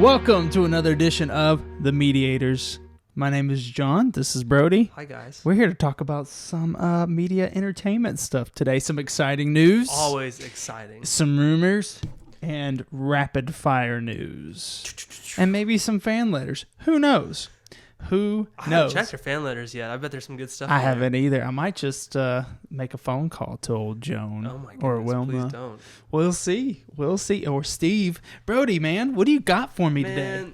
Welcome to another edition of The MEDIAtors. My name is John. This is Brody. Hi, guys. We're here to talk about some media entertainment stuff today. Some exciting news. Always exciting. Some rumors and rapid fire news. And maybe some fan letters. Who knows? Who I knows? haven't checked your fan letters yet. I bet there's some good stuff. I in there. haven't either. I might just make a phone call to old Joan Oh my goodness, or Wilma. please don't. We'll see. We'll see. Or Steve. Brody, man, what do you got for me today?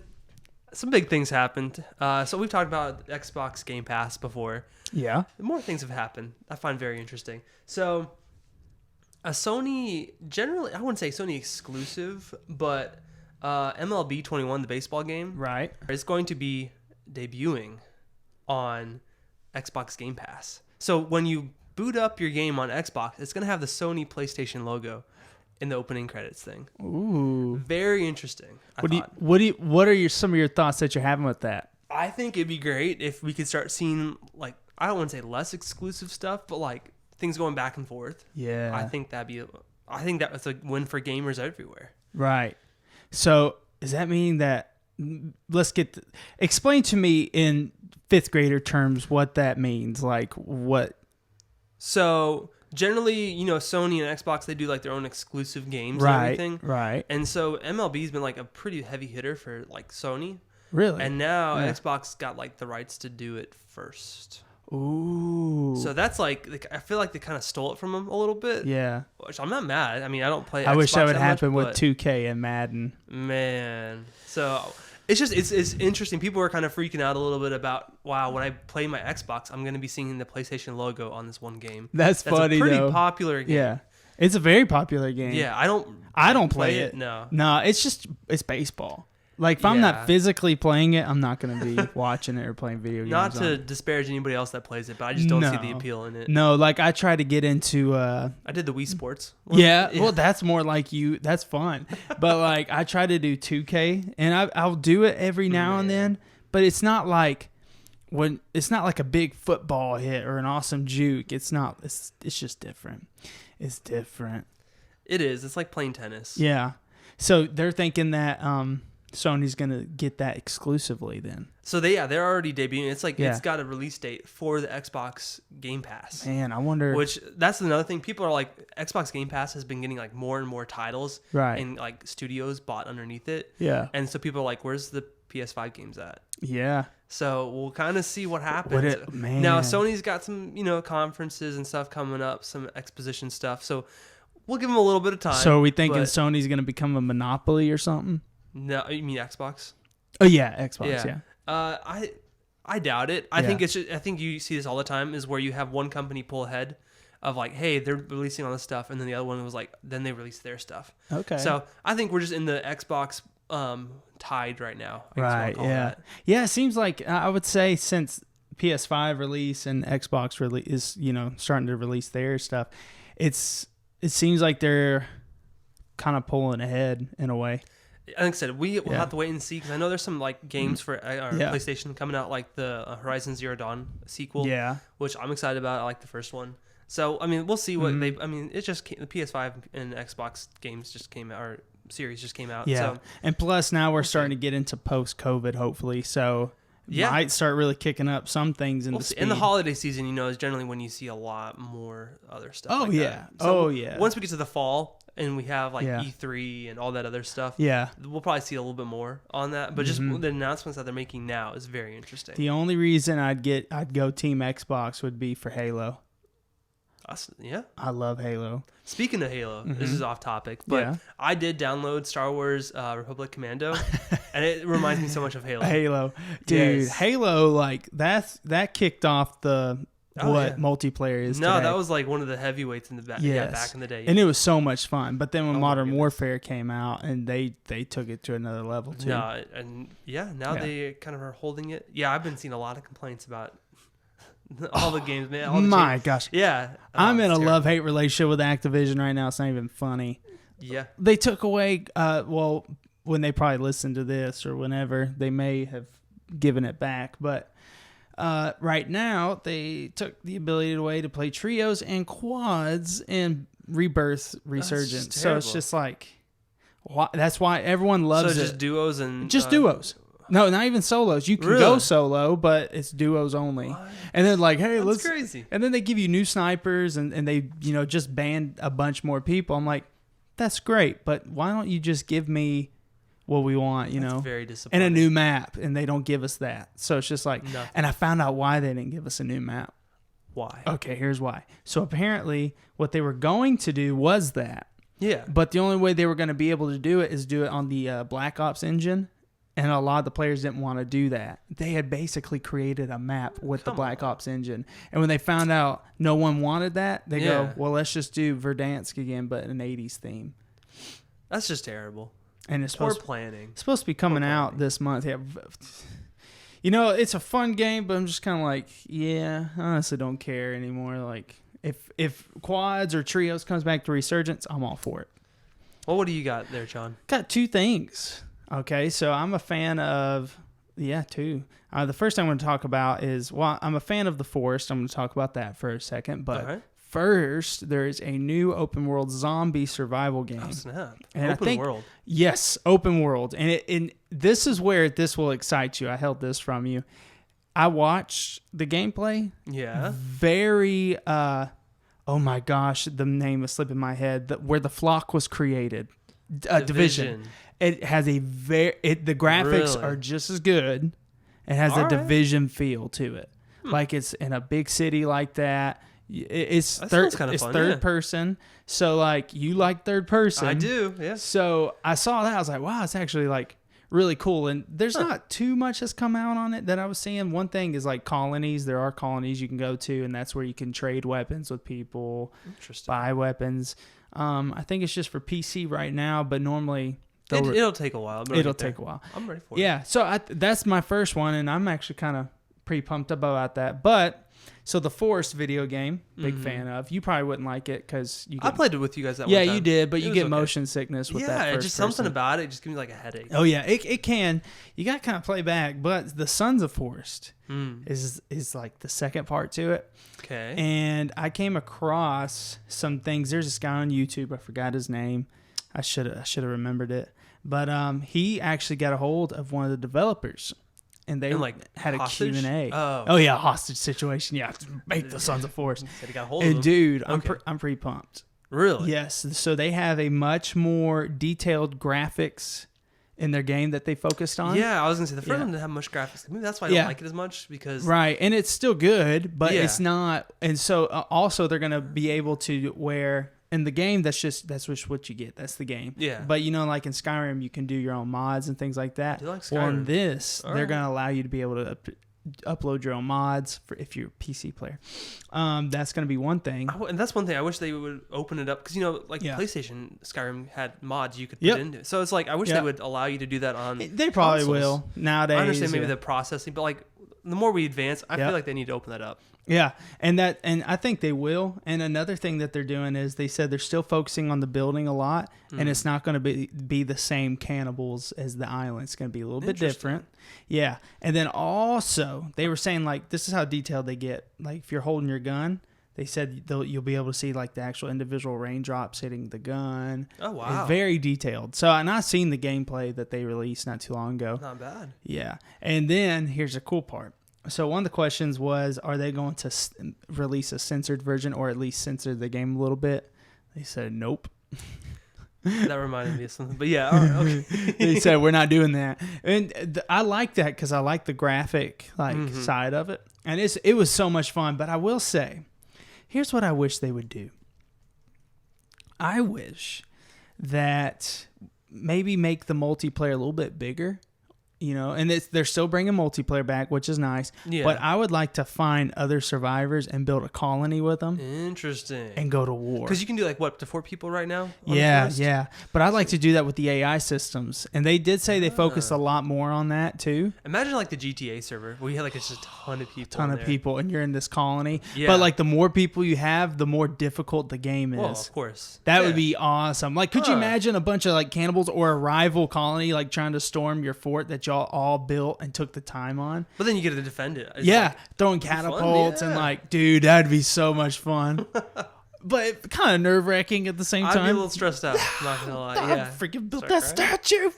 Some big things happened. So we've talked about Xbox Game Pass before. Yeah. More things have happened. I find very interesting. So a Sony, generally, I wouldn't say Sony exclusive, but MLB 21, the baseball game, Right. is going to be debuting on Xbox Game Pass. So when you boot up your game on Xbox, it's going to have the Sony PlayStation logo in the opening credits thing. Ooh. Very interesting. What are some of your thoughts that you're having with that? I think it'd be great if we could start seeing, like, I don't want to say less exclusive stuff, but like things going back and forth. Yeah. I think that was a win for gamers everywhere. Right. So does that mean that explain to me in fifth grader terms what that means? Like what? So generally, Sony and Xbox, they do like their own exclusive games and everything. Right. And so MLB's been like a pretty heavy hitter for like Sony. Really? And now Xbox got like the rights to do it first. Ooh. So that's like, I feel like they kind of stole it from them a little bit. Yeah. Which I'm not mad. I mean, I don't play Xbox I wish that would happen much, with 2K and Madden. Man. So it's just, it's interesting. People are kind of freaking out a little bit about, wow, when I play my Xbox, I'm going to be seeing the PlayStation logo on this one game. That's funny, a pretty though. popular game. Yeah. It's a very popular game. Yeah. I don't play it. No. No, it's baseball. Like, if I'm not physically playing it, I'm not going to be watching it or playing video games. Not to disparage anybody else that plays it, but I just don't see the appeal in it. No, like, I try to get into... I did the Wii Sports. Yeah, well, that's more like you. That's fun. But, like, I try to do 2K, and I'll do it every now and then, but it's not like a big football hit or an awesome juke. It's not. It's just different. It's different. It is. It's like playing tennis. Yeah. So they're thinking that... Sony's gonna get that exclusively then. So they're already debuting. It's like it's got a release date for the Xbox Game Pass. Man, I wonder. Which that's another thing. People are like, Xbox Game Pass has been getting like more and more titles, right? And like studios bought underneath it. Yeah. And so people are like, where's the PS5 games at? Yeah. So we'll kind of see what happens. Now Sony's got some conferences and stuff coming up, some exposition stuff. So we'll give them a little bit of time. So are we thinking Sony's gonna become a monopoly or something? No, you mean Xbox? Oh yeah, Xbox. Yeah. I doubt it. I think I think you see this all the time is where you have one company pull ahead of like, hey, they're releasing all this stuff, and then the other one was like, then they release their stuff. Okay. So I think we're just in the Xbox tide right now. Right. Yeah. Yeah. It seems like I would say since PS5 release and Xbox release is starting to release their stuff, it seems like they're kind of pulling ahead in a way. Like I said, we'll have to wait and see because I know there's some like games for PlayStation coming out, like the Horizon Zero Dawn sequel, which I'm excited about. I like the first one, so I mean we'll see what they. I mean it's just the PS5 and Xbox games just came out, or series just came out. Yeah, so, and plus now we're starting to get into post-COVID, hopefully, so might start really kicking up some things in the speed. In the holiday season, is generally when you see a lot more other stuff. Oh like yeah, that. So yeah. Once we get to the fall. And we have like E3 and all that other stuff. Yeah. We'll probably see a little bit more on that. But just the announcements that they're making now is very interesting. The only reason I'd go Team Xbox would be for Halo. Yeah. I love Halo. Speaking of Halo, this is off topic, but I did download Star Wars Republic Commando, and it reminds me so much of Halo. Halo. Dude, Halo, like that kicked off the... multiplayer is today. That was like one of the heavyweights in the back, back in the day. And it was so much fun. But then when Modern Warfare came out, and they took it to another level too. Now they kind of are holding it. Yeah, I've been seeing a lot of complaints about all the games, man. My gosh. Yeah. I'm in a love-hate relationship with Activision right now. It's not even funny. Yeah. They took away, when they probably listen to this or whenever, they may have given it back, but... right now, they took the ability away to play trios and quads in Rebirth Resurgence. So it's just like, That's why everyone loves it. So just duos and... Just duos. No, not even solos. You can go solo, but it's duos only. What? And then like, hey, that's crazy. And then they give you new snipers and they, just banned a bunch more people. I'm like, that's great, but why don't you just give me what we want, That's very disappointing. and a new map, and they don't give us that. So it's just like, nothing. And I found out why they didn't give us a new map. Why? Okay, here's why. So apparently what they were going to do was that. Yeah. But the only way they were going to be able to do it is do it on the Black Ops engine. And a lot of the players didn't want to do that. They had basically created a map with the Black Ops engine. And when they found out no one wanted that, they go, well, let's just do Verdansk again, but an 80s theme. That's just terrible. And it's supposed to be coming out this month. Yeah. It's a fun game, but I'm just kind of like, I honestly don't care anymore. Like, if quads or trios comes back to Resurgence, I'm all for it. Well, what do you got there, John? Got two things. Okay, so I'm a fan of, two. The first thing I'm going to talk about is, I'm a fan of The Forest. I'm going to talk about that for a second. But first, there is a new open world zombie survival game. Oh, snap. And open world. Yes, open world. And this is where this will excite you. I held this from you. I watched the gameplay. Yeah. Very, oh my gosh, the name is slipping my head. Where the flock was created. Division. It has the graphics are just as good. It has a Division feel to it. Like it's in a big city like that. It's third person. So like you like third person. I do, yeah. So I saw that. I was like, wow, it's actually like really cool. And there's not too much that's come out on it that I was seeing. One thing is like colonies. There are colonies you can go to, and that's where you can trade weapons with people. Interesting. Buy weapons. I think it's just for PC right now, but normally... It'll take a while. It'll take a while. I'm ready for it. Yeah, so that's my first one, and I'm actually kind of pretty pumped up about that. But, so the Forest video game, big fan of. You probably wouldn't like it because you I played it with you guys that one time. Yeah, you did, but you get motion sickness with that first just something about it just gives me like a headache. Oh, yeah, it can. You got to kind of play back, but the Sons of Forest is like the second part to it. Okay. And I came across some things. There's this guy on YouTube. I forgot his name. I should have remembered it. But he actually got a hold of one of the developers, and they had a Q&A. Oh yeah, hostage situation. Yeah, make the Sons of Forest. Said he got a hold of them. Dude, I'm pretty pumped. Really? Yes. So they have a much more detailed graphics in their game that they focused on. Yeah, I was gonna say the first one didn't have much graphics. Maybe that's why I don't like it as much because and it's still good, but it's not. And so also they're gonna be able to where. In the game, that's just what you get. That's the game. Yeah. But like in Skyrim, you can do your own mods and things like that. I do like Skyrim. Well, in this, they're going to allow you to be able to upload your own mods if you're a PC player. That's going to be one thing. And that's one thing I wish they would open it up because PlayStation Skyrim had mods you could put into it. So it's like I wish they would allow you to do that on. They probably will nowadays. I understand maybe the processing, but like the more we advance, I feel like they need to open that up. Yeah, and I think they will. And another thing that they're doing is they said they're still focusing on the building a lot, and it's not going to be the same cannibals as the island. It's going to be a little bit different. Yeah, and then also they were saying like this is how detailed they get. Like if you're holding your gun, they said you'll be able to see like the actual individual raindrops hitting the gun. Oh wow, it's very detailed. So and I've seen the gameplay that they released not too long ago. Not bad. Yeah, and then here's the cool part. So one of the questions was, are they going to release a censored version or at least censor the game a little bit? They said, nope. That reminded me of something. But yeah, all right, okay. They said, we're not doing that. And I like that because I like the graphic side of it. And it was so much fun. But I will say, here's what I wish they would do. I wish that maybe make the multiplayer a little bit bigger. And they're still bringing multiplayer back, which is nice. Yeah. But I would like to find other survivors and build a colony with them. Interesting. And go to war. Because you can do like up to 4 people right now? Yeah. But I'd like to do that with the AI systems. And they did say they focused a lot more on that too. Imagine like the GTA server where you had like just a ton of people. People, and you're in this colony. Yeah. But like the more people you have, the more difficult the game is. Well, of course. That would be awesome. Like, could you imagine a bunch of like cannibals or a rival colony like trying to storm your fort that y'all all built and took the time on? But then you get to defend it. It's throwing catapults and like, dude, that'd be so much fun. but kind of nerve wracking at the same time. I'd be a little stressed out. I'm not gonna lie. Yeah, I freaking built that statue.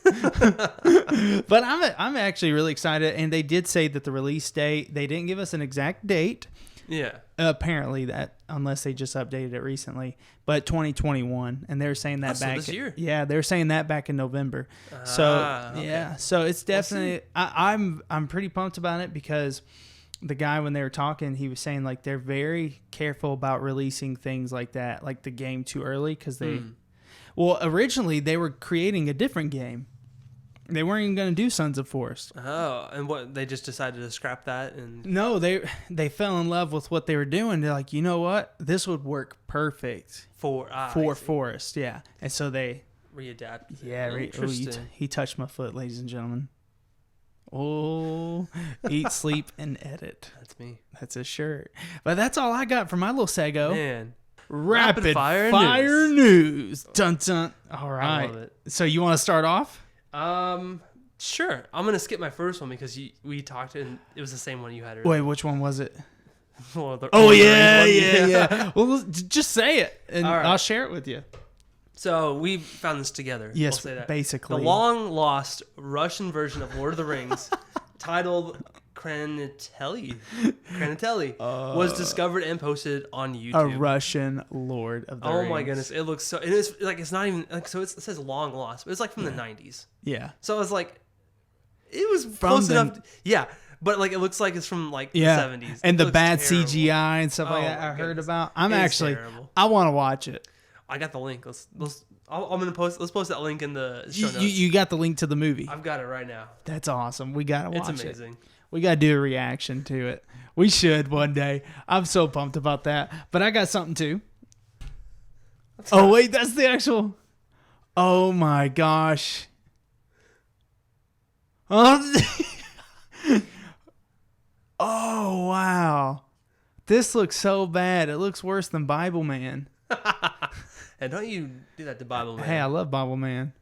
But I'm actually really excited, and they did say that the release date. They didn't give us an exact date. Yeah. Apparently that, unless they just updated it recently, but 2021, and they're saying that back this year. Yeah, they're saying that back in November. Okay. Yeah, so it's definitely I'm pretty pumped about it, because the guy, when they were talking, he was saying like they're very careful about releasing things like that, like the game, too early, because well, originally they were creating a different game. They weren't even going to do Sons of Forest. Oh, and what, they just decided to scrap that? And no, they fell in love with what they were doing. They're like, you know what? This would work perfect for Forest. Yeah, and so they readapt. Yeah, he touched my foot, ladies and gentlemen. Oh, eat, sleep, and edit. That's me. That's a shirt. But that's all I got for my little Sego. Man. Rapid fire news. Dun dun. All right. I love it. So you want to start off? Sure. I'm gonna skip my first one because we talked and it was the same one you had. Wait, which one was it? Yeah. Well, just say it, and right. I'll share it with you. So we found this together. Yes, we'll say that. basically. The long lost Russian version of Lord of the Rings, titled Kranitelli, was discovered and posted on YouTube. A Russian Lord of the Rings. Oh my goodness, it looks so. It is like it's not even like so. It says long lost, but it's like from the 90s. Yeah. So I was like, it was close enough. Yeah, but like it looks like it's from like the 70s. And the bad terrible. CGI and stuff like that. I heard about. I want to watch it. I got the link. Let's post that link in the show notes. You got the link to the movie. I've got it right now. That's awesome. We gotta watch it. It's amazing. We gotta do a reaction to it. We should one day. I'm so pumped about that. But I got something too. Wait, that's the actual. Oh my gosh. Oh wow. This looks so bad. It looks worse than Bible Man. And don't you do that to Bible Man. Hey, I love Bible Man.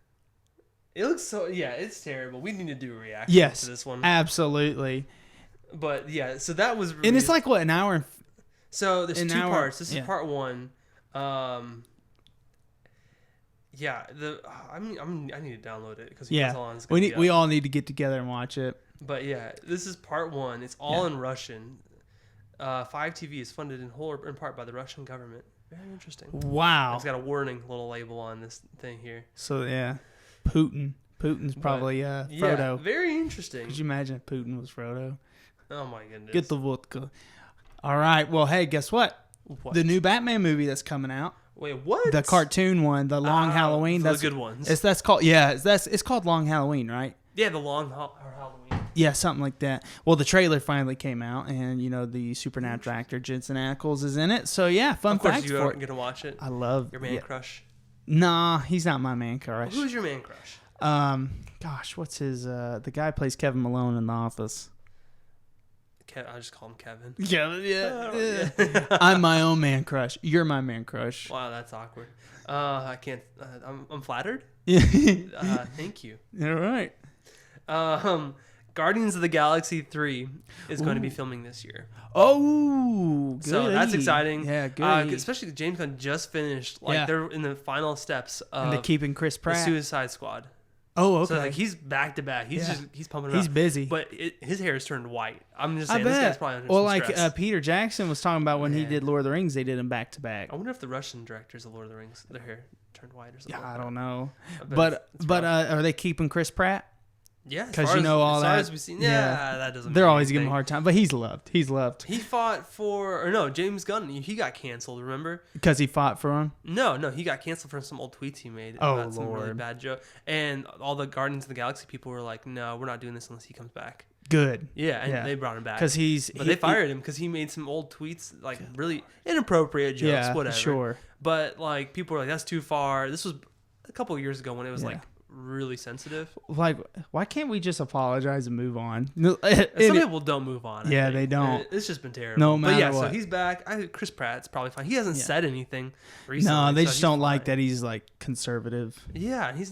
It looks so, it's terrible. We need to do a reaction to this one. Absolutely. But yeah, so that was and it's like what, an hour? So there's two parts. This is part one. I need to download it because we all need to get together and watch it. But yeah, this is part one. It's all in Russian. 5 TV is funded in whole or in part by the Russian government. Very interesting. Wow. It's got a warning little label on this thing here. So yeah, Putin's probably Frodo. Yeah, very interesting. Could you imagine if Putin was Frodo? Oh my goodness. Get the vodka. All right. Well, hey, guess what? The new Batman movie that's coming out. Wait, what? The cartoon one, the Long Halloween. That's the good ones. That's called it's called Long Halloween, right? Yeah, the Long Halloween. Yeah, something like that. Well, the trailer finally came out, and the supernatural actor Jensen Ackles is in it. So yeah, fun fact for it. Of course, you're gonna watch it. I love your man crush. Nah, he's not my man crush. Well, who's your man crush? Gosh, what's his? The guy who plays Kevin Malone in The Office. I just call him Kevin. Kevin, yeah. I'm my own man crush. You're my man crush. Wow, that's awkward. I can't. I'm flattered. Yeah. Thank you. All right. Guardians of the Galaxy 3 is going to be filming this year. Oh, good. So that's exciting. Yeah, good. Especially James Gunn just finished. They're in the final steps of and they're keeping Chris Pratt. The Suicide Squad. Oh, okay. So he's back to back. He's pumping it up. He's busy. But his hair has turned white. I'm just saying, this guy's probably under some stress. Peter Jackson was talking about when he did Lord of the Rings, they did them back to back. I wonder if the Russian directors of Lord of the Rings, their hair turned white or something. Yeah, I don't know. But are they keeping Chris Pratt? Yeah, because all that. As we've seen, that doesn't. They're always giving him a hard time, but he's loved. He's loved. He fought James Gunn. He got canceled. Remember? Because he fought for him. No, he got canceled for some old tweets he made about some really bad joke. And all the Guardians of the Galaxy people were like, "No, we're not doing this unless he comes back." Good. Yeah, and they brought him back because they fired him because he made some old tweets, like really inappropriate jokes. Whatever. Sure. But like people were like, "That's too far." This was a couple of years ago when it was like really sensitive. Like, why can't we just apologize and move on? Some people don't move on. Yeah, they don't. It's just been terrible. No matter but yeah, what. So he's back. Chris Pratt's probably fine. He hasn't said anything recently. No, they just don't like that he's like conservative. Yeah, he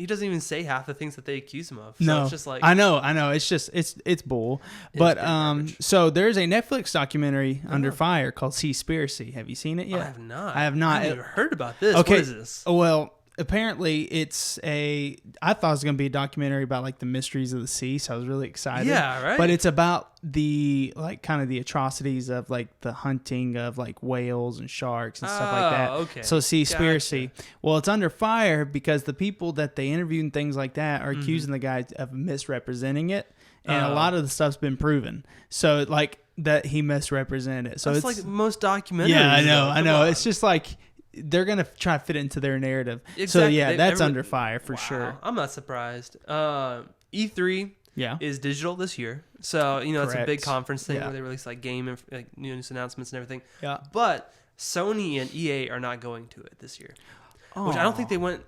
doesn't even say half the things that they accuse him of. So No, it's just like I know. It's just it's bull. But so there's a Netflix documentary under fire called Seaspiracy. Have you seen it yet? I have not. I have not. I haven't even heard about this. Okay. What is this? Well, apparently I thought it was going to be a documentary about like the mysteries of the sea, so I was really excited. Yeah, right. But it's about the like kind of the atrocities of like the hunting of like whales and sharks and stuff like that. Okay. So Seaspiracy. Gotcha. Well, it's under fire because the people that they interviewed and things like that are accusing the guy of misrepresenting it, and a lot of the stuff's been proven. So like that he misrepresented it. So it's like most documentaries. Yeah, I know. It's just like they're going to try to fit it into their narrative. Exactly. So, yeah, that's under fire for sure. I'm not surprised. E3 is digital this year. So, it's a big conference thing where they release like game and like news announcements and everything. Yeah. But Sony and EA are not going to it this year. Which I don't think they went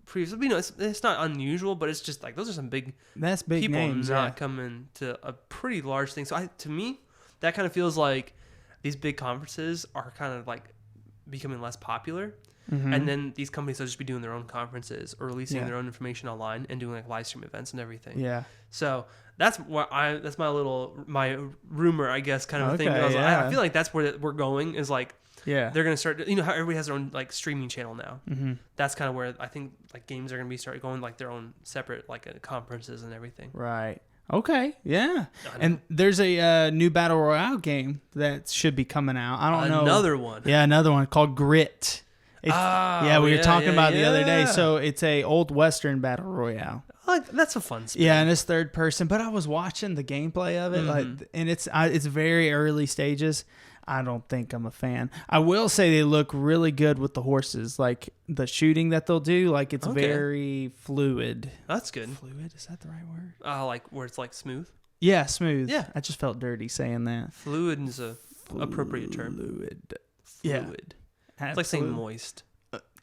previously. It's not unusual, but it's just like those are some big people names, not coming to a pretty large thing. So, to me, that kind of feels like these big conferences are kind of like becoming less popular, and then these companies will just be doing their own conferences or releasing their own information online and doing like live stream events and everything. Yeah. So that's my rumor, I guess, kind of thing. I feel like that's where we're going is like they're gonna start. How everybody has their own like streaming channel now. That's kind of where I think like games are gonna be start going like their own separate like conferences and everything. Right. Okay, yeah. And there's a new Battle Royale game that should be coming out. I don't know. Another one. Yeah, another one called Grit. We were talking about it the other day. So it's a old Western Battle Royale. That's a fun spin. Yeah, and it's third person. But I was watching the gameplay of it, and it's very early stages. I don't think I'm a fan. I will say they look really good with the horses, like the shooting that they'll do. Like it's very fluid. That's good. Fluid, is that the right word? Like where it's like smooth. Yeah, smooth. Yeah, I just felt dirty saying that. Fluid is a appropriate term. Fluid. Yeah. It's like saying moist.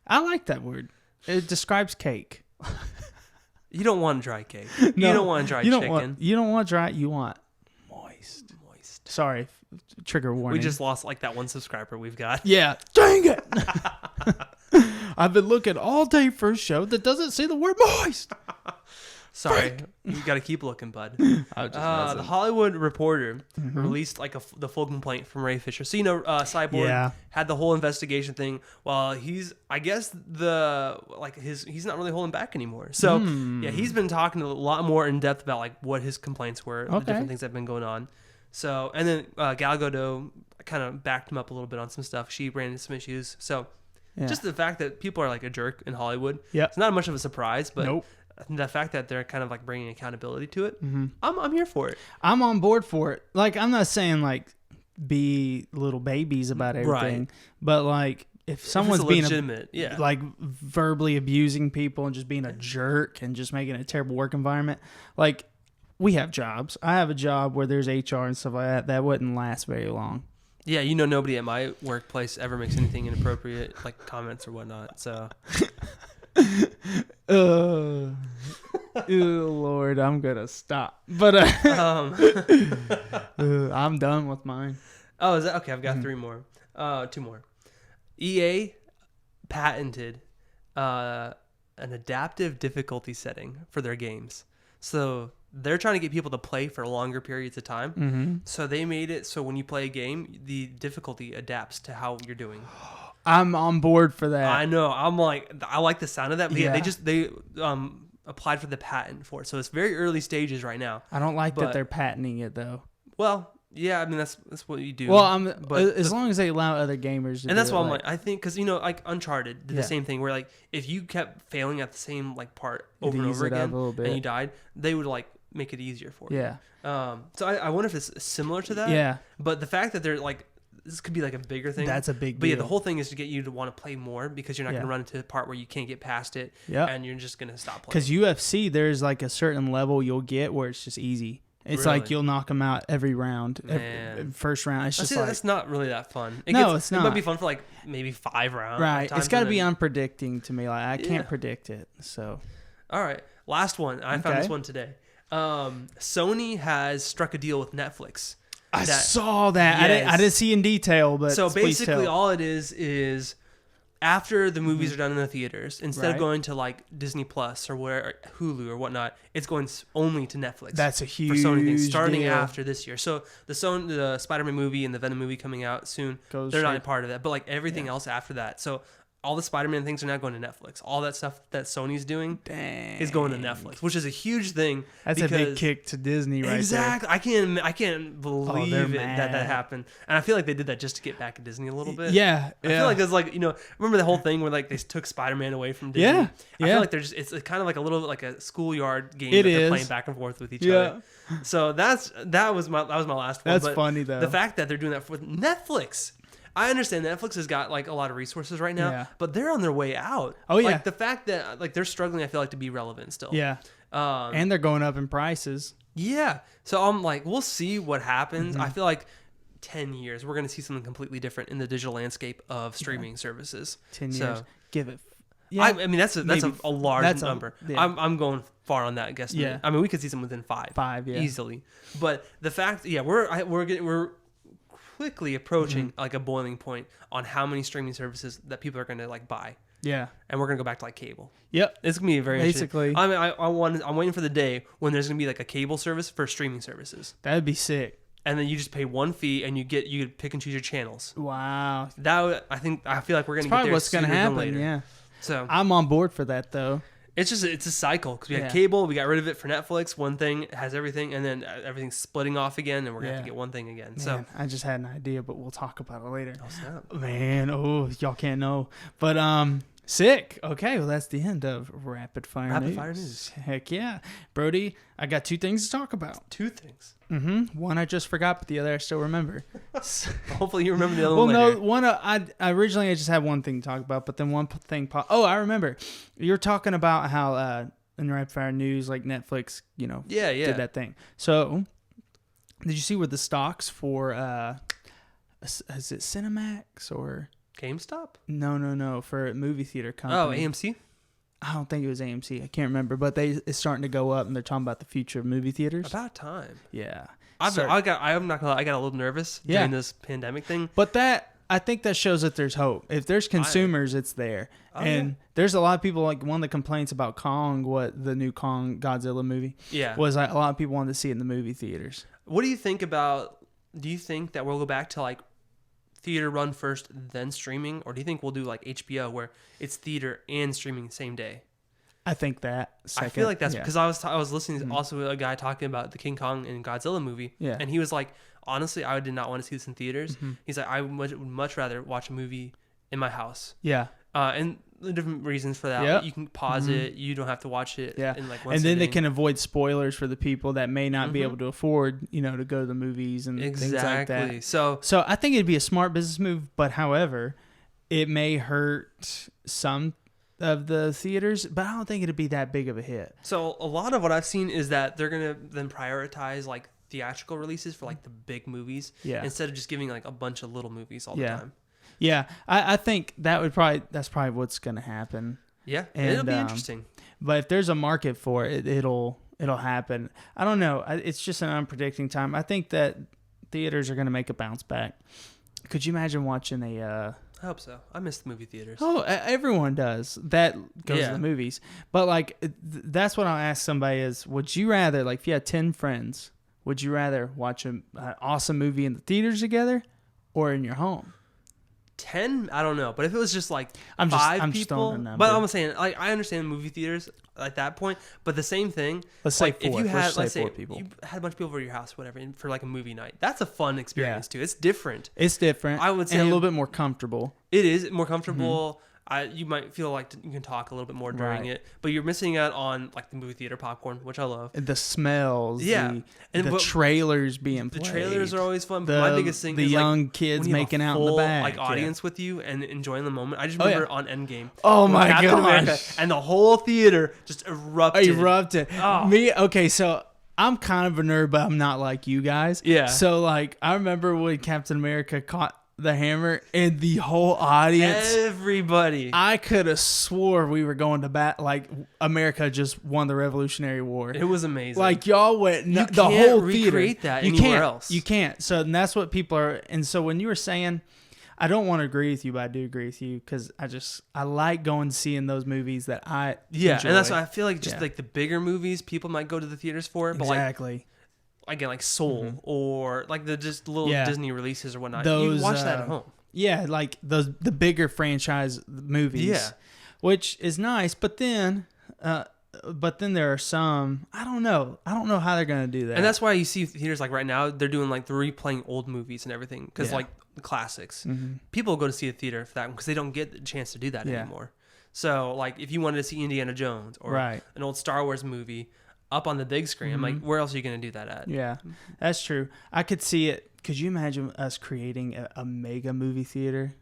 I like that word. It describes cake. You don't want dry cake. No, you don't want dry chicken. You don't want dry. You want moist. Sorry. Trigger warning. We just lost like that one subscriber we've got. Yeah. Dang it. I've been looking all day for a show that doesn't say the word moist. Sorry. You got to keep looking, bud. The Hollywood Reporter released like the full complaint from Ray Fisher. So, Cyborg had the whole investigation thing. Well, he's not really holding back anymore. So, he's been talking a lot more in depth about like what his complaints were, the different things that have been going on. So, and then Gal Gadot kind of backed him up a little bit on some stuff. She ran into some issues. So, just the fact that people are like a jerk in Hollywood, it's not much of a surprise, but the fact that they're kind of like bringing accountability to it, I'm here for it. I'm on board for it. Like, I'm not saying like be little babies about everything, but like if someone's being legitimate, like verbally abusing people and just being a jerk and just making a terrible work environment, like. We have jobs. I have a job where there's HR and stuff like that. That wouldn't last very long. Yeah, nobody at my workplace ever makes anything inappropriate, like comments or whatnot. So, oh Lord, I'm gonna stop. But I'm done with mine. Oh, is that okay? I've got 3 more. 2 more. EA patented an adaptive difficulty setting for their games. So they're trying to get people to play for longer periods of time. So they made it so when you play a game, the difficulty adapts to how you're doing. I'm on board for that. I know. I like the sound of that. But they applied for the patent for it. So it's very early stages right now. I don't like that they're patenting it though. Well, yeah, I mean that's what you do. Well, as long as they allow other gamers to and that's why I'm like, I think because like Uncharted did the same thing where like if you kept failing at the same like part over and over again and you died, they would like make it easier for you. Yeah. So I wonder if it's similar to that. Yeah. But the fact that they're like this could be like a bigger thing. That's a big deal. But yeah, the whole thing is to get you to want to play more because you're not going to run into the part where you can't get past it and you're just going to stop playing. Because UFC, there's like a certain level you'll get where it's just easy. It's like you'll knock them out every round, first round. It's just that's not really that fun. It's not. It might be fun for like maybe 5 rounds. Right. It's got to be unpredicting to me. Like I can't predict it. So All right. Last one. I found this one today. Sony has struck a deal with Netflix. I saw that. Yes. I didn't see in detail, but so basically all it is after the movies are done in the theaters, instead of going to like Disney Plus or Hulu or whatnot, it's going only to Netflix. That's a huge for Sony thing starting deal. after this year. So the Spider-Man movie and the Venom movie coming out soon, they're not a part of that. But like everything else after that. So all the Spider-Man things are now going to Netflix. All that stuff that Sony's doing is going to Netflix, which is a huge thing. That's a big kick to Disney, right? Exactly. I can't believe that happened. And I feel like they did that just to get back at Disney a little bit. Yeah. I feel like it's like, remember the whole thing where like they took Spider-Man away from Disney? Yeah. I feel like it's kind of like a little bit like a schoolyard game that they're playing back and forth with each other. So that was my last one. That's funny though. The fact that they're doing that with Netflix. I understand Netflix has got like a lot of resources right now, but they're on their way out. Oh yeah. Like the fact that like they're struggling, I feel like, to be relevant still. Yeah. And they're going up in prices. Yeah. So I'm like, we'll see what happens. I feel like 10 years, we're going to see something completely different in the digital landscape of streaming services. 10 years. Give it. Yeah. I mean, that's a large number. I'm going far on that guess. Yeah. I mean, we could see something within 5. Easily. But the fact, we're quickly approaching like a boiling point on how many streaming services that people are going to like buy. Yeah. And we're going to go back to like cable. Yep. It's going to be very basically. I mean, I'm waiting for the day when there's going to be like a cable service for streaming services. That'd be sick. And then you just pay one fee and you could pick and choose your channels. Wow. I feel like we're going to get there what's going to happen. Later. Yeah. So I'm on board for that though. It's a cycle because we had cable, we got rid of it for Netflix. One thing has everything, and then everything's splitting off again, and we're gonna have to get one thing again. Man, so I just had an idea, but we'll talk about it later. Oh snap! Man, y'all can't know, but sick. Okay, well that's the end of rapid fire news. Heck yeah, Brody. I got 2 things to talk about. 2 things. One I just forgot, but the other I still remember. Hopefully you remember the other one later. No, one I originally just had one thing to talk about, but then one thing I remember. You're talking about how in rapid fire news, like Netflix, did that thing. So, did you see where the stocks for is it Cinemax or GameStop? No, for a movie theater company. Oh, AMC? I don't think it was AMC. I can't remember, but it's starting to go up, and they're talking about the future of movie theaters. About time. Yeah. I'm not gonna lie, I got a little nervous during this pandemic thing. But I think that shows that there's hope. If there's consumers, it's there. There's a lot of people, like one of the complaints about Kong, the new Kong Godzilla movie, was like a lot of people wanted to see it in the movie theaters. What do you think do you think that we'll go back to like theater run first, then streaming? Or do you think we'll do like HBO where it's theater and streaming the same day? I think that second. I feel like that's because I was listening to also a guy talking about the King Kong and Godzilla movie. Yeah. And he was like, honestly, I did not want to see this in theaters. He's like, I would much rather watch a movie in my house. Yeah. And the different reasons for that. Yep. You can pause it. You don't have to watch it. Yeah. In like one sitting. They can avoid spoilers for the people that may not be able to afford, to go to the movies and things like that. So I think it'd be a smart business move, but however, it may hurt some of the theaters, but I don't think it'd be that big of a hit. So a lot of what I've seen is that they're going to then prioritize like theatrical releases for like the big movies instead of just giving like a bunch of little movies all the time. Yeah, I think that's probably what's going to happen. Yeah, and it'll be interesting. But if there's a market for it, it'll happen. I don't know. It's just an unpredicting time. I think that theaters are going to make a bounce back. Could you imagine watching I hope so. I miss the movie theaters. Oh, everyone does. That goes to the movies. But like, that's what I'll ask somebody is, would you rather, like if you had 10 friends, would you rather watch an awesome movie in the theaters together or in your home? 10, I don't know, but if it was just like five people, but I'm saying like I understand movie theaters at that point, but the same thing. Let's say 4. If you had, let's say people. You had a bunch of people over your house, whatever, for like a movie night. That's a fun experience too. It's different. I would say, and a little bit more comfortable. It is more comfortable. You might feel like you can talk a little bit more during it, but you're missing out on like the movie theater popcorn, which I love. The smells, the trailers being played. The trailers are always fun. But my biggest thing is young kids making out in the back, like audience with you and enjoying the moment. I just remember on Endgame. Oh my gosh! And the whole theater just erupted. Okay, so I'm kind of a nerd, but I'm not like you guys. Yeah. So like I remember when Captain America caught the hammer, and the whole audience, everybody. I could have swore we were going to bat. Like America just won the Revolutionary War. It was amazing. Like y'all went you the whole theater. Recreate that anywhere else. You can't. So that's what people are. And so when you were saying, I don't want to agree with you, but I do agree with you because I like going seeing those movies that I enjoy. And that's why I feel like just like the bigger movies people might go to the theaters for. But exactly. Again, like Soul or like the just little Disney releases or whatnot. Those, you watch that at home. Yeah, like the bigger franchise movies. Yeah, which is nice. But then there are some. I don't know how they're gonna do that. And that's why you see theaters like right now they're doing like they're replaying old movies and everything because like the classics. People go to see a theater for that one because they don't get the chance to do that anymore. So like if you wanted to see Indiana Jones or an old Star Wars movie. Up on the big screen. I'm like, where else are you going to do that at? Yeah, that's true. I could see it. Could you imagine us creating a mega movie theater?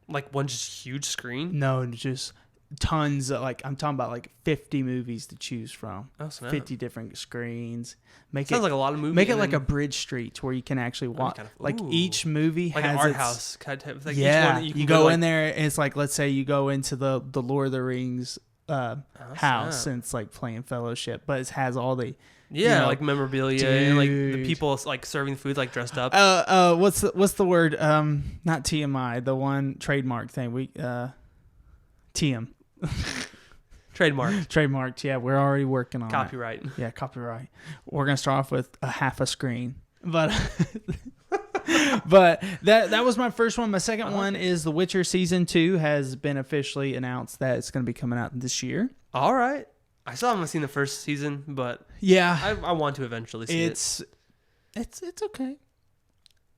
Like one just huge screen? No, just tons of, like, I'm talking about like 50 movies to choose from. Oh, snap. 50 different screens. Sounds like a lot of movies. Make it like a bridge street where you can actually watch. Like each movie like has an art house kind of thing. Like yeah, each one you go in there. And it's like, let's say you go into the Lord of the Rings house and it's like playing Fellowship, but it has all the like memorabilia and like the people like serving food like dressed up. What's the word? Not TMI, the one trademark thing. We TM. Trademarked. Yeah, we're already working on copyright. Yeah, copyright. We're gonna start off with a half a screen, but. But that was my first one. My second one is The Witcher Season 2 has been officially announced that it's going to be coming out this year. All right. I still haven't seen the first season, but yeah, I want to eventually see it. It's okay.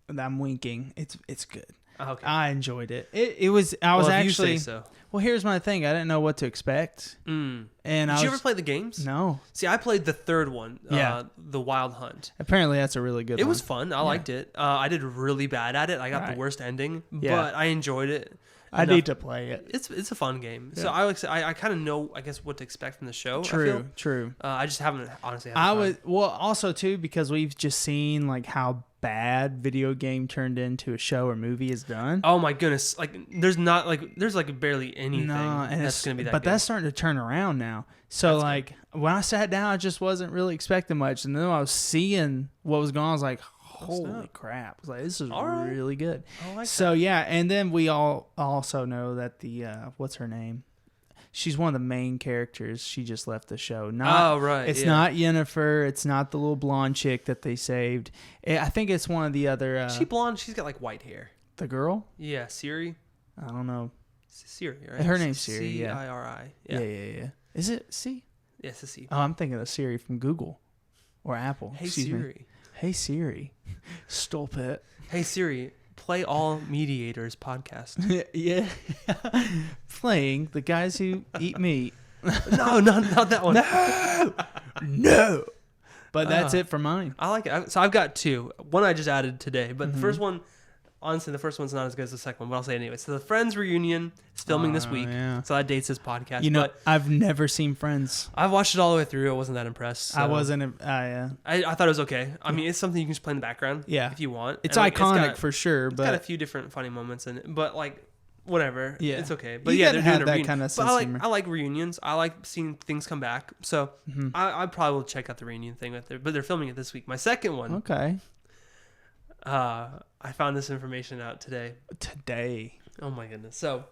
I'm winking. It's good. Okay. I enjoyed it. I was actually. You say so. Well, here's my thing. I didn't know what to expect. And did you ever play the games? No. See, I played the third one. The Wild Hunt. Apparently, that's a really good one. It was fun. I liked it. I did really bad at it. I got the worst ending, but I enjoyed it. I need to play it. It's a fun game. Yeah. So I kind of know, I guess, what to expect from the show. True. I just haven't honestly. Also too, because we've just seen like how bad video game turned into a show or movie is done. Oh my goodness! Like there's barely anything that's gonna be that. But good. That's starting to turn around now. So that's good. When I sat down, I just wasn't really expecting much, and then I was seeing what was going on. I was like, holy crap! I was like, this is really good. I like that. Yeah, and then we all also know that the what's her name? She's one of the main characters. She just left the show. It's not Yennefer. It's not the little blonde chick that they saved. I think it's one of the other. Is she blonde? She's got like white hair. The girl? Yeah, Siri. I don't know. Siri, right? Her name's Siri. C-I-R-I. Yeah. Is it C? Yeah, it's a C. Oh, I'm thinking of Siri from Google or Apple. Hey Siri. Hey Siri. Stop it. Hey Siri. Play all MEDIAtors podcast. Yeah. Playing the guys who eat meat. No, not that one. No. But that's it for mine. I like it. So I've got two. One I just added today, but the first one, honestly, the first one's not as good as the second one, but I'll say it anyway. So the Friends reunion is filming this week. Yeah. So that dates this podcast. But I've never seen Friends. I've watched it all the way through. I wasn't that impressed. So. I wasn't. Yeah. I thought it was okay. I mean, it's something you can just play in the background. Yeah. If you want. It's iconic for sure. It's got a few different funny moments in it, but like whatever. Yeah. It's okay. But they're doing a reunion. Kind of but I like reunions. I like seeing things come back. So I probably will check out the reunion thing with it. But they're filming it this week. My second one. Okay. I found this information out today. Oh my goodness. So,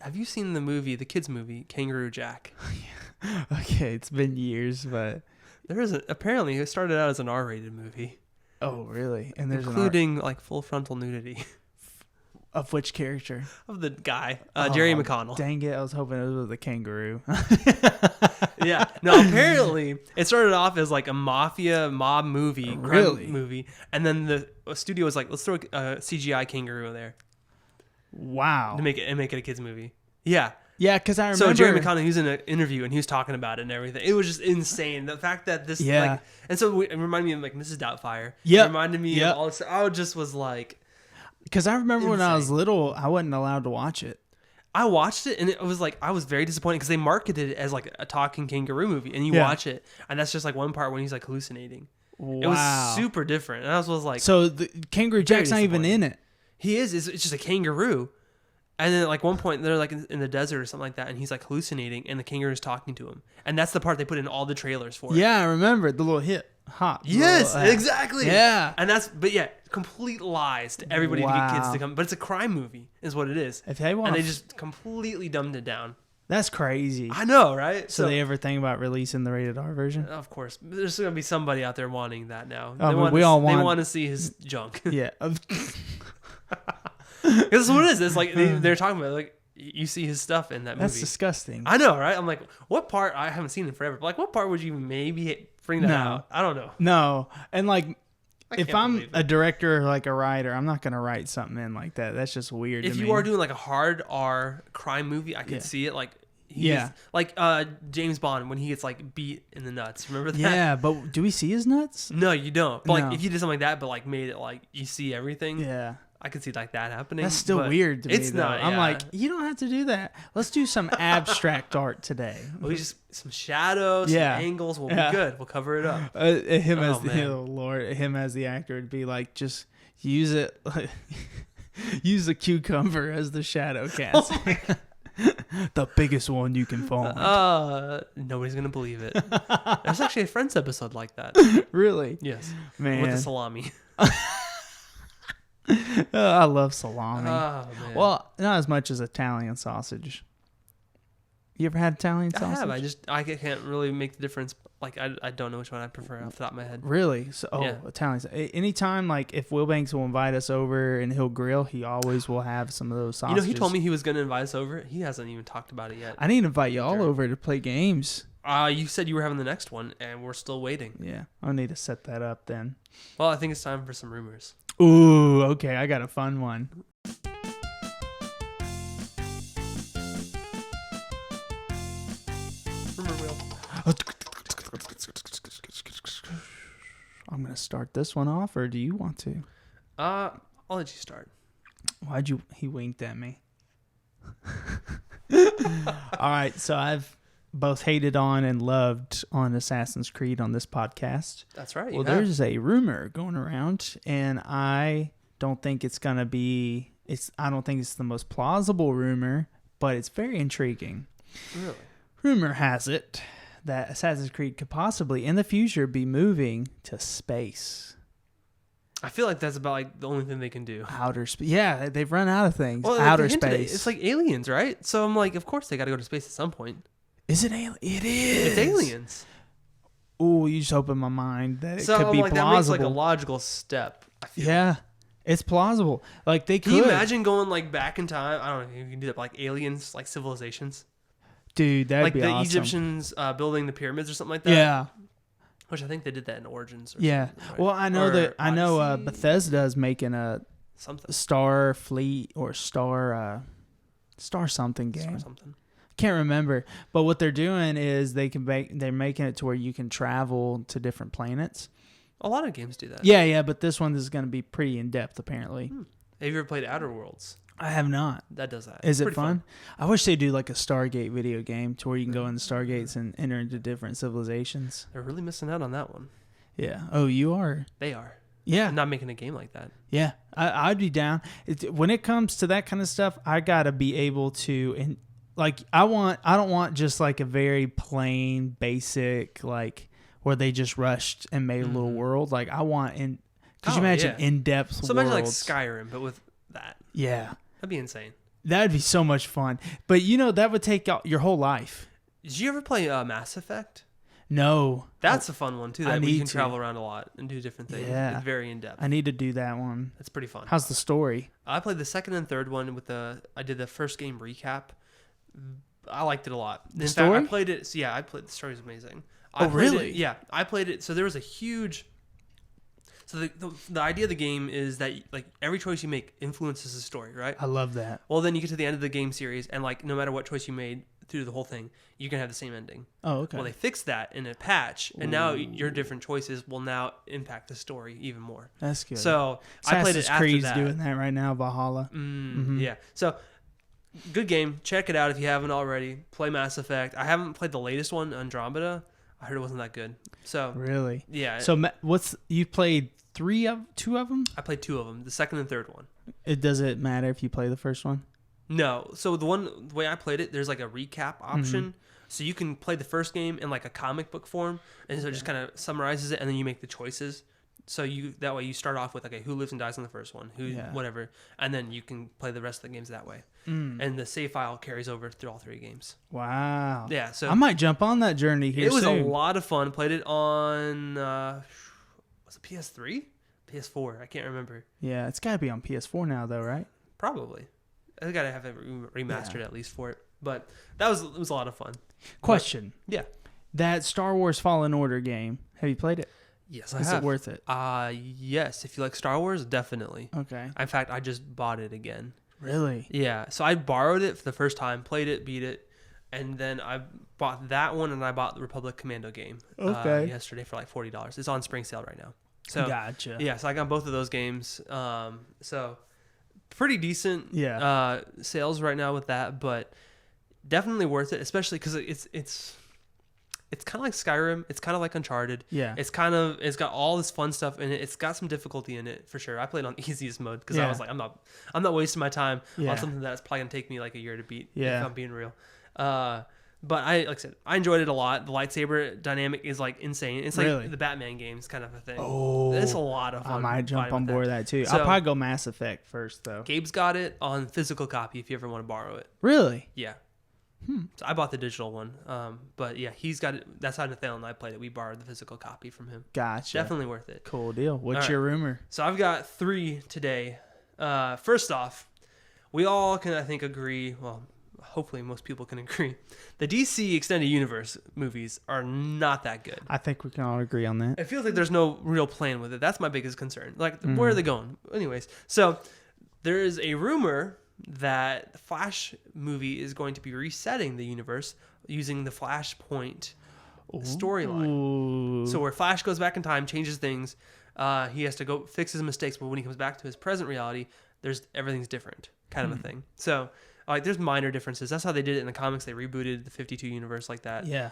have you seen the kids movie, Kangaroo Jack? Okay, it's been years, but apparently it started out as an R-rated movie. Oh, really? And there's including like full frontal nudity. Of which character? Of the guy, Jerry McConnell. Dang it! I was hoping it was the kangaroo. Yeah. No. Apparently, it started off as like a mob movie, crime movie, and then the studio was like, "Let's throw a CGI kangaroo in there." Wow. To make it a kids movie. Yeah. Yeah, because I remember. So Jerry McConnell, he was in an interview and he was talking about it and everything. It was just insane. The fact that this, and so it reminded me of like Mrs. Doubtfire. Yeah. It reminded me of all this. I just was like. Because I remember when I was little, I wasn't allowed to watch it. I watched it and it was like I was very disappointed because they marketed it as like a talking kangaroo movie, and you watch it and that's just like one part when he's like hallucinating. Wow. It was super different, and I was like, so the Kangaroo Jack's not even in it. He is. It's just a kangaroo. And then like one point they're like in the desert or something like that, and he's like hallucinating, and the kangaroo is talking to him, and that's the part they put in all the trailers for. Yeah, I remember the little hop. Yes, exactly. Yeah, and complete lies to everybody to get kids to come, but it's a crime movie, is what it is. If they want, and they just completely dumbed it down. That's crazy. I know, right? So they ever think about releasing the rated R version? Of course, there's gonna be somebody out there wanting that now. They want to see his junk. Yeah. Because that's what it is. It's like they're talking about like you see his stuff in that movie. That's disgusting. I know, right? I'm like, what part? I haven't seen it forever. But like, what part would you maybe bring that out? I don't know. No, and like, if I'm a director or like a writer, I'm not gonna write something in like that. That's just weird. If you are doing like a hard R crime movie, I could see it. Like, like James Bond when he gets like beat in the nuts. Remember that? Yeah, but do we see his nuts? No, you don't. But like, if you did something like that, but like made it like you see everything. Yeah. I could see like that happening. That's still weird to me. It's not. I'm like, you don't have to do that. Let's do some abstract art today. We just some shadows, some angles. We'll be good. We'll cover it up. Him as the actor would be like, just use it. Use the cucumber as the shadow cast. The biggest one you can find. Nobody's gonna believe it. There's actually a Friends episode like that. Really? Yes. Man. With the salami. I love salami. Oh, man. Well, not as much as Italian sausage. You ever had Italian sausage? I have. I can't really make the difference. Like, I don't know which one I prefer off the top of my head. Really? So, Italian. Anytime, like, if Will Banks will invite us over and he'll grill, he always will have some of those sausages. He told me he was going to invite us over. He hasn't even talked about it yet. I need to invite you all over to play games. You said you were having the next one, and we're still waiting. Yeah, I'll need to set that up then. Well, I think it's time for some rumors. Ooh, okay, I got a fun one. Rumor wheel. I'm going to start this one off, or do you want to? I'll let you start. He winked at me. All right, so I've both hated on and loved on Assassin's Creed on this podcast. That's right. Well, there's a rumor going around, and I don't think it's going to be... I don't think it's the most plausible rumor, but it's very intriguing. Really? Rumor has it that Assassin's Creed could possibly, in the future, be moving to space. I feel like that's about like the only thing they can do. Outer space. Yeah, they've run out of things. Well, outer space. It's like aliens, right? So I'm like, of course they got to go to space at some point. Is it alien? It is. It's aliens. Ooh, you just opened my mind that it could be plausible. That makes like a logical step. I feel like. It's plausible. Like they could. Can you imagine going like back in time? I don't know if you can do that, like aliens, like civilizations. Dude, that'd be awesome. Like the Egyptians building the pyramids or something like that. Yeah. Which I think they did that in Origins. Yeah. Right? Well, I know Bethesda is making a Star Fleet or Star something game. Star something. Can't remember, but what they're doing is they're making it to where you can travel to different planets. A lot of games do that. Yeah, but this one is going to be pretty in depth apparently. Have you ever played Outer Worlds? I have not. That does that. Is it fun? I wish they do like a Stargate video game to where you can go in the Stargates and enter into different civilizations. They're really missing out on that one. Yeah. Oh, you are? They are. Yeah. I'm not making a game like that. Yeah. I'd be down. When it comes to that kind of stuff, I got to be able to... Like I don't want just like a very plain basic like where they just rushed and made a little world. Like I want could you imagine in-depth worlds? So imagine like Skyrim but with that. Yeah. That'd be insane. That'd be so much fun. But that would take out your whole life. Did you ever play Mass Effect? No. That's a fun one too. That you can travel around a lot and do different things. Yeah. It's very in-depth. I need to do that one. It's pretty fun. How's the story? I played the second and third one I did the first game recap. I liked it a lot. In fact, I played it. So yeah, the story is amazing. Really? I played it. So there was a huge. So the idea of the game is that like every choice you make influences the story, right? I love that. Well, then you get to the end of the game series, and like no matter what choice you made through the whole thing, you can have the same ending. Oh, okay. Well, they fixed that in a patch, and now your different choices will now impact the story even more. That's good. So I played it after Creed's that. doing that right now, Valhalla. Yeah. So. Good game. Check it out if you haven't already. Play Mass Effect. I haven't played the latest one, Andromeda. I heard it wasn't that good. So really, yeah. So you played two of them? I played two of them, the second and third one. Does it matter if you play the first one? No. So the way I played it, there's like a recap option. So you can play the first game in like a comic book form, and so it just kind of summarizes it, and then you make the choices. So that way you start off with, okay, who lives and dies in the first one, whatever, and then you can play the rest of the games that way. And the save file carries over through all 3 games. Wow. Yeah. So I might jump on that journey here. It was soon. a lot of fun. Played it on was it PS3, PS4? I can't remember. Yeah, it's got to be on PS4 now, though, right? Probably. I gotta have it remastered at least for it. But it was a lot of fun. Question. But, yeah. That Star Wars Fallen Order game, have you played it? Yes, I have. Is it worth it? Yes. If you like Star Wars, definitely. Okay. In fact, I just bought it again. Really? Yeah. So I borrowed it for the first time, played it, beat it, and then I bought that one, and I bought the Republic Commando game yesterday for like $40. It's on spring sale right now. So gotcha. Yeah. So I got both of those games. So pretty decent sales right now with that, but definitely worth it, especially because it's kind of like Skyrim. It's kind of like Uncharted. Yeah. It's got all this fun stuff in it. It's got some difficulty in it for sure. I played on easiest mode because I was like, I'm not wasting my time on something that's probably gonna take me like a year to beat. Yeah. If I'm being real. But like I said, I enjoyed it a lot. The lightsaber dynamic is like insane. It's like the Batman games kind of a thing. Oh, it's a lot of fun. I might jump on board that too. So, I'll probably go Mass Effect first though. Gabe's got it on physical copy if you ever want to borrow it. Really? Yeah. So I bought the digital one. But yeah, he's got it. That's how Nathaniel and I played it. We borrowed the physical copy from him. Gotcha. Definitely worth it. Cool deal. What's your rumor? So I've got 3 today. First off, we all can, I think, agree. Well, hopefully most people can agree. The DC Extended Universe movies are not that good. I think we can all agree on that. It feels like there's no real plan with it. That's my biggest concern. Like, where are they going? Anyways, so there is a rumor that the Flash movie is going to be resetting the universe using the Flashpoint storyline. So where Flash goes back in time, changes things, he has to go fix his mistakes, but when he comes back to his present reality, everything's different, kind of a thing. So like there's minor differences. That's how they did it in the comics. They rebooted the 52 universe like that. Yeah.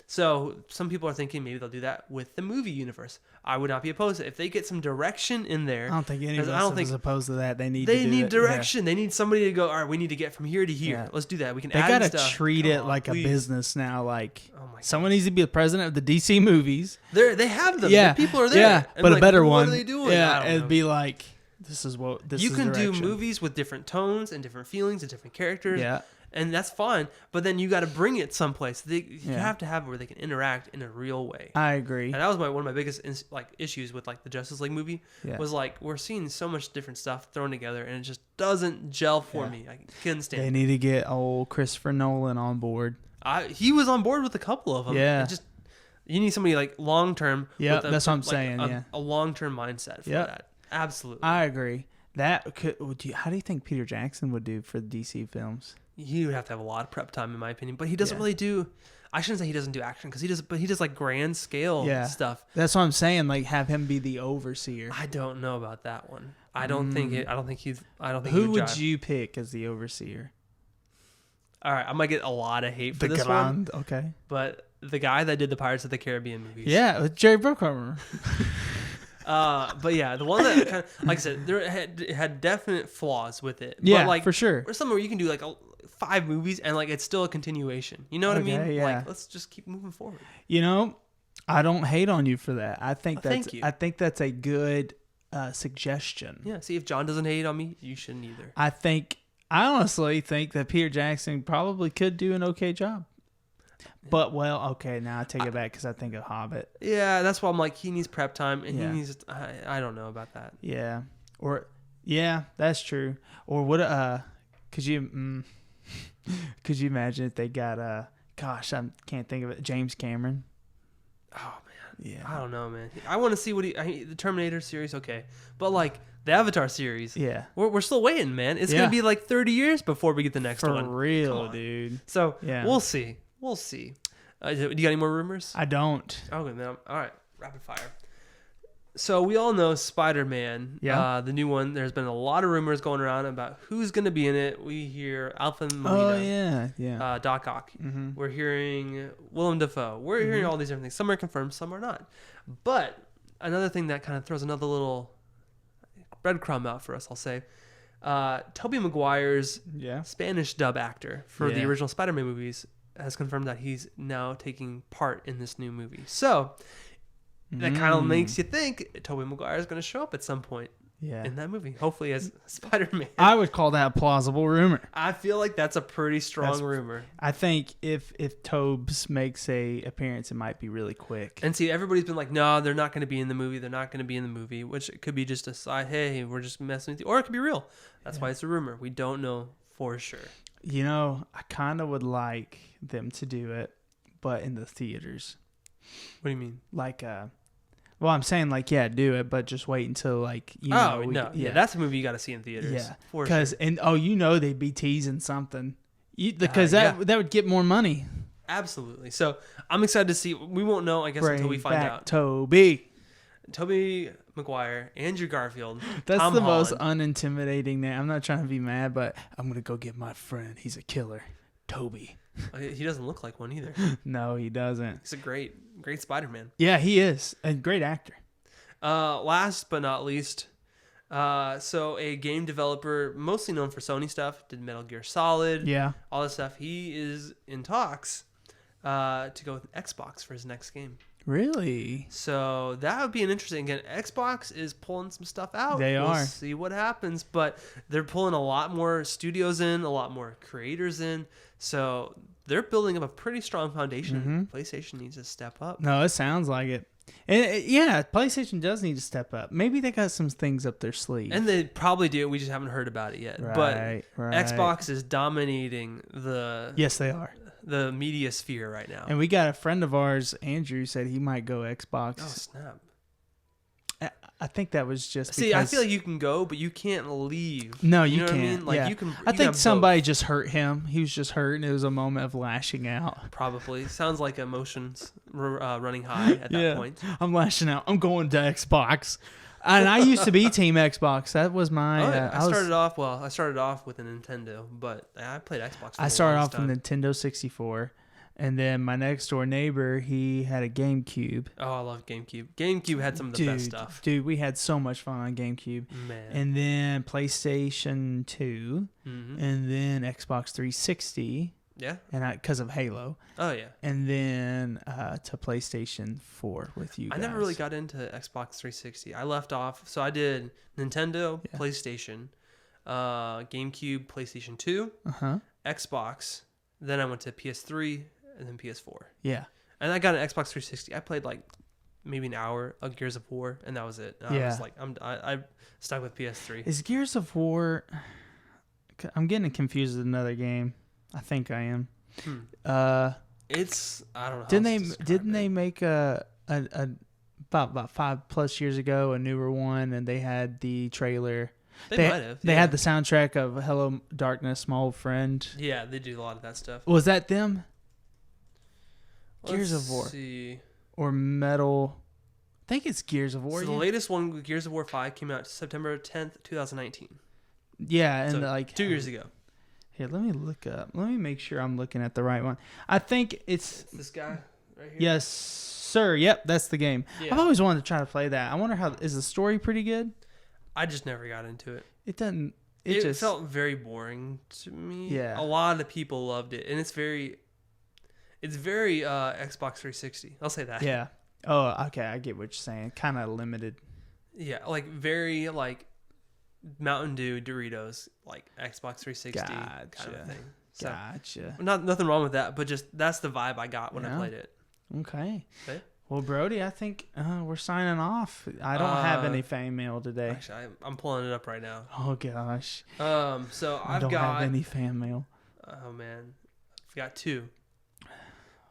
So some people are thinking maybe they'll do that with the movie universe. I would not be opposed to it. If they get some direction in there. I don't think any of us is opposed to that. They need direction. Yeah. They need somebody to go, all right, we need to get from here to here. Yeah. Let's do that. We can add stuff. They got to treat it like a business now. Like someone needs to be the president of the DC movies. They have them. Yeah. The people are there. Yeah, and but a better one. What are they doing? Yeah, it'd be like, this is you can do movies with different tones and different feelings and different characters. Yeah. And that's fine, but then you got to bring it someplace. You have to have it where they can interact in a real way. I agree. And that was one of my biggest issues with like the Justice League movie was like we're seeing so much different stuff thrown together and it just doesn't gel for me. I couldn't stand it. They need to get old Christopher Nolan on board. He was on board with a couple of them. Yeah. You need somebody like long term. Yeah, that's what I'm saying. A long term mindset for that. Absolutely. I agree. How do you think Peter Jackson would do for the DC films? He would have to have a lot of prep time, in my opinion. But he doesn't really do. I shouldn't say he doesn't do action because he does. But he does like grand scale stuff. That's what I'm saying. Like have him be the overseer. I don't know about that one. I don't think he's. Who would you pick as the overseer? All right, I might get a lot of hate for this one. Okay. But the guy that did the Pirates of the Caribbean movies. Yeah, with Jerry Bruckheimer. But yeah, the one that kind of, like I said, it had definite flaws with it. Yeah, but like, for sure. Or somewhere you can do like 5 movies and like it's still a continuation. You know what I mean? Yeah. Like let's just keep moving forward. You know, I don't hate on you for that. I think thank you. I think that's a good suggestion. Yeah. See, if John doesn't hate on me, you shouldn't either. I honestly think that Peter Jackson probably could do an okay job. But now I take it back because I think of Hobbit. Yeah, that's why I'm like he needs prep time and he needs. I don't know about that. Yeah, that's true. Or what? Could you imagine if they got gosh, I can't think of it. James Cameron. Oh man, yeah. I don't know, man. I want to see what the Terminator series, okay, but like the Avatar series, we're still waiting, man. It's gonna be like 30 years before we get the next one. For real, dude. So we'll see. We'll see. Do you got any more rumors? I don't. Okay, man. All right. Rapid fire. So we all know Spider-Man, the new one. There's been a lot of rumors going around about who's going to be in it. We hear Alfred Molina, Doc Ock. Mm-hmm. We're hearing Willem Dafoe. We're hearing all these different things. Some are confirmed, some are not. But another thing that kind of throws another little breadcrumb out for us, I'll say. Tobey Maguire's Spanish dub actor for the original Spider-Man movies has confirmed that he's now taking part in this new movie. So that kind of makes you think Tobey Maguire is going to show up at some point in that movie, hopefully as Spider-Man. I would call that a plausible rumor. I feel like that's a pretty strong rumor. I think if Tobes makes a appearance, it might be really quick. And see, everybody's been like, no, they're not going to be in the movie. They're not going to be in the movie, which it could be just a side, hey, we're just messing with you. Or it could be real. That's why it's a rumor. We don't know for sure. You know, I kind of would like them to do it, but in the theaters. What do you mean? Like, well, I'm saying like, do it, but just wait until like, that's a movie you got to see in theaters. Yeah, for sure. They'd be teasing something, because that would get more money. Absolutely. So I'm excited to see. We won't know, I guess, until we find out. Tobey Maguire, Andrew Garfield. That's Tom the Holland. most unintimidating name. I'm not trying to be mad, but I'm gonna go get my friend. He's a killer, Tobey. He doesn't look like one either. No, he doesn't. He's a great Spider-Man. Yeah, he is a great actor. Last but not least, so a game developer mostly known for Sony stuff, did Metal Gear Solid, all this stuff. He is in talks to go with Xbox for his next game. Really? So that would be an interesting. Again, Xbox is pulling some stuff out. We'll see what happens, but they're pulling a lot more studios in, a lot more creators in. So they're building up a pretty strong foundation. PlayStation needs to step up. No, it sounds like it. And PlayStation does need to step up. Maybe they got some things up their sleeve. And they probably do. We just haven't heard about it yet. Right. Xbox is dominating the... Yes, they are. The media sphere right now. And we got a friend of ours, Andrew, said he might go Xbox. Oh, snap. I think that was just because... See, I feel like you can go, but you can't leave. No, you can't. What I mean? Like, you can. I think somebody just hurt him. He was just hurt, and it was a moment of lashing out. Probably. Sounds like emotions running high at that point. I'm lashing out. I'm going to Xbox. And I used to be Team Xbox. That was my... I started off with a Nintendo, but I played Xbox for I started off with Nintendo 64. And then my next door neighbor, he had a GameCube. Oh, I love GameCube. GameCube had some of the best stuff. Dude, we had so much fun on GameCube. Man. And then PlayStation 2. And then Xbox 360. Yeah. And because of Halo. Oh, yeah. And then to PlayStation 4 with you guys. I never really got into Xbox 360. I left off. So I did Nintendo, PlayStation, GameCube, PlayStation 2, Xbox. Then I went to PS3 and then PS4. Yeah. And I got an Xbox 360. I played like maybe an hour of Gears of War, and that was it. I was like, I stuck with PS3. Is Gears of War... I'm getting confused with another game. I think I am. It's I don't know. Didn't they make about 5+ years ago a newer one, and they had the trailer. They might have. They had the soundtrack of "Hello Darkness, My Old Friend." Yeah, they do a lot of that stuff. Was that them? Gears of War. See. Or Metal. I think it's Gears of War. So the latest one, Gears of War 5, came out September 10th, 2019. Yeah, and so 2 years ago. Here, let me look up. Let me make sure I'm looking at the right one. I think it's this guy right here. Yes, sir. Yep, that's the game. Yeah. I've always wanted to try to play that. I wonder is the story pretty good? I just never got into it. It doesn't. It just felt very boring to me. Yeah. A lot of people loved it, and it's very Xbox 360. I'll say that. Yeah. Oh, okay. I get what you're saying. Kind of limited. Yeah, like very like Mountain Dew, Doritos, like Xbox 360 kind of thing. So, gotcha. Nothing wrong with that, but just that's the vibe I got when I played it. Okay. Well, Brody, I think we're signing off. I don't have any fan mail today. Actually, I'm pulling it up right now. Oh gosh. So I don't have any fan mail. Oh man, I've got 2.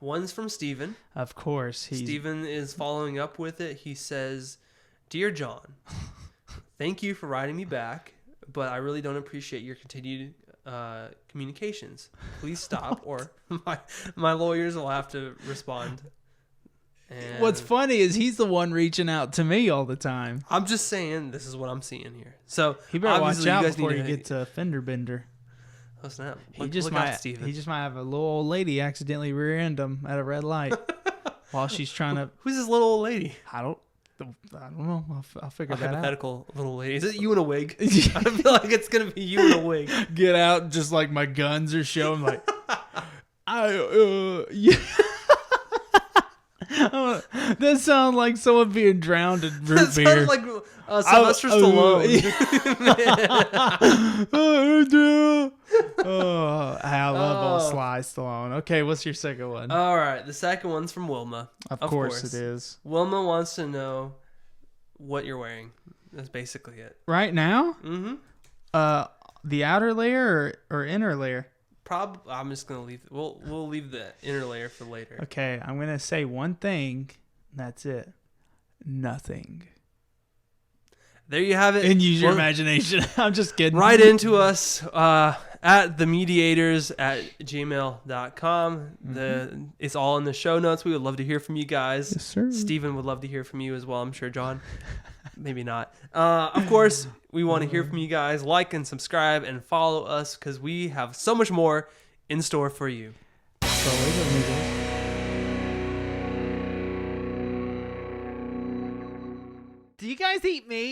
One's from Steven. Of course. Steven is following up with it. He says, "Dear John, thank you for writing me back, but I really don't appreciate your continued communications. Please stop, or my lawyers will have to respond." And what's funny is he's the one reaching out to me all the time. I'm just saying, this is what I'm seeing here. So he better watch out before you get to fender bender. Oh snap! He just might have a little old lady accidentally rear-end him at a red light while she's trying to. Who's this little old lady? I don't. I don't know. I'll figure that out. Hypothetical little lady. Is it you in a wig? I feel like it's gonna be you in a wig. Get out, just like my guns are showing. Like, yeah. That sounds like someone being drowned in root beer. That sounds like Sylvester Stallone. I love old Sly Stallone. Okay, what's your second one? All right, the second one's from Wilma. Of course it is. Wilma wants to know what you're wearing. That's basically it. Right now? Mm-hmm. The outer layer or inner layer? I'm just gonna leave. We'll leave the inner layer for later. Okay, I'm gonna say one thing. That's it. Nothing. There you have it. And use your imagination. I'm just kidding. Write into us at themediators@gmail.com. It's all in the show notes. We would love to hear from you guys. Yes, sir. Steven would love to hear from you as well. I'm sure John. Maybe not. Of course, we want to hear from you guys. Like and subscribe and follow us because we have so much more in store for you. Do you guys eat meat?